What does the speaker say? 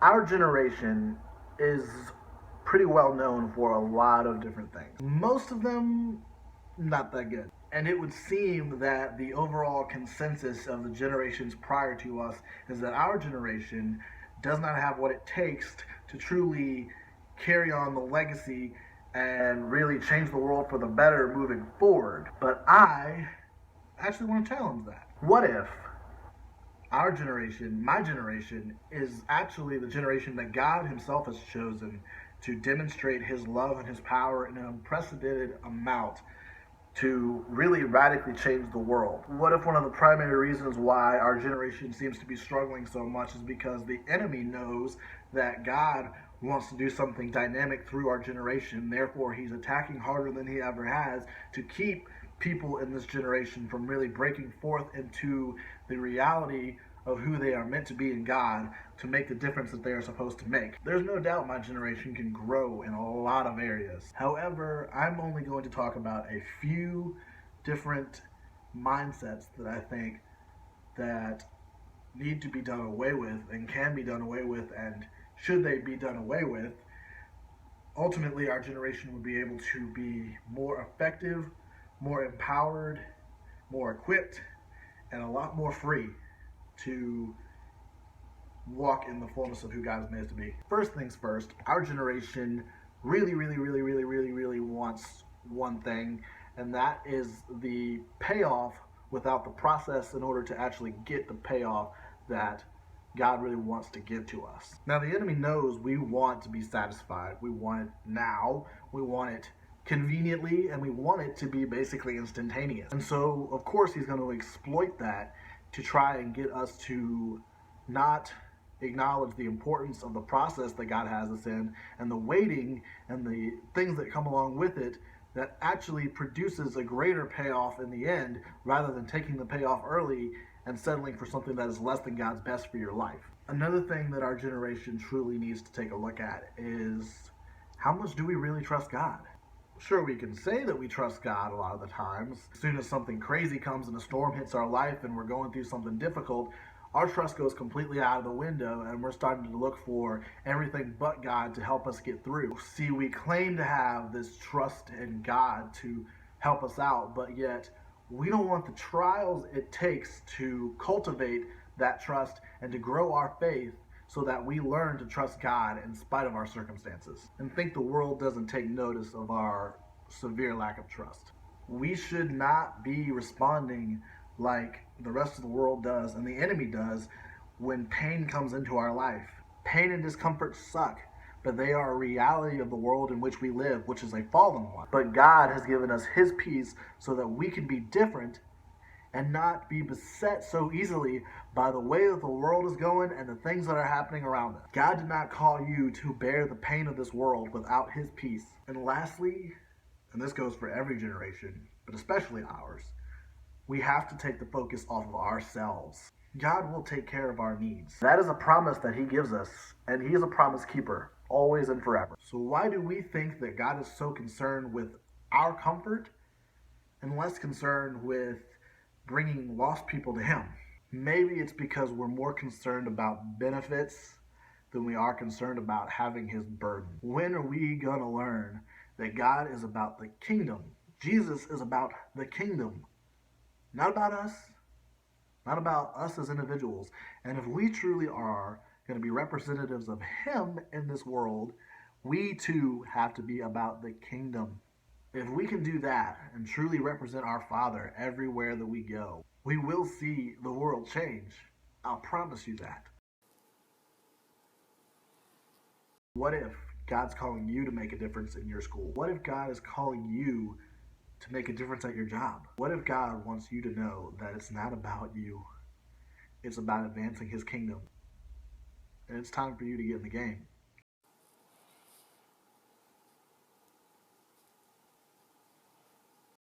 Our generation is pretty well known for a lot of different things. Most of them not that good. And it would seem that the overall consensus of the generations prior to us is that our generation does not have what it takes to truly carry on the legacy and really change the world for the better moving forward. But I actually want to challenge that. What if our generation, my generation, is actually the generation that God Himself has chosen to demonstrate His love and His power in an unprecedented amount to really radically change the world? What if one of the primary reasons why our generation seems to be struggling so much is because the enemy knows that God wants to do something dynamic through our generation, therefore he's attacking harder than he ever has to keep people in this generation from really breaking forth into the reality of who they are meant to be in God to make the difference that they are supposed to make. There's no doubt my generation can grow in a lot of areas. However, I'm only going to talk about a few different mindsets that I think that need to be done away with and can be done away with, and should they be done away with, ultimately our generation would be able to be more effective, more empowered, more equipped, and a lot more free to walk in the fullness of who God has made us to be. First things first, our generation really wants one thing, and that is the payoff without the process in order to actually get the payoff that God really wants to give to us. Now, the enemy knows we want to be satisfied. We want it now. We want it conveniently, and we want it to be basically instantaneous. And so, of course, he's going to exploit that to try and get us to not acknowledge the importance of the process that God has us in and the waiting and the things that come along with it that actually produces a greater payoff in the end, rather than taking the payoff early and settling for something that is less than God's best for your life. Another thing that our generation truly needs to take a look at is, how much do we really trust God? Sure, we can say that we trust God a lot of the times. As soon as something crazy comes and a storm hits our life and we're going through something difficult, our trust goes completely out of the window and we're starting to look for everything but God to help us get through. See, we claim to have this trust in God to help us out, but yet we don't want the trials it takes to cultivate that trust and to grow our faith so that we learn to trust God in spite of our circumstances and think the world doesn't take notice of our severe lack of trust. We should not be responding like the rest of the world does and the enemy does when pain comes into our life. Pain and discomfort suck, but they are a reality of the world in which we live, which is a fallen one. But God has given us His peace so that we can be different and not be beset so easily by the way that the world is going and the things that are happening around us. God did not call you to bear the pain of this world without His peace. And lastly, and this goes for every generation, but especially ours, we have to take the focus off of ourselves. God will take care of our needs. That is a promise that He gives us, and He is a promise keeper, always and forever. So why do we think that God is so concerned with our comfort and less concerned with bringing lost people to Him? Maybe it's because we're more concerned about benefits than we are concerned about having His burden. When are we going to learn that God is about the kingdom? Jesus is about the kingdom, not about us, not about us as individuals. And if we truly are going to be representatives of Him in this world, we too have to be about the kingdom. If we can do that and truly represent our Father everywhere that we go, we will see the world change. I'll promise you that. What if God's calling you to make a difference in your school? What if God is calling you to make a difference at your job? What if God wants you to know that it's not about you, it's about advancing His kingdom? And it's time for you to get in the game.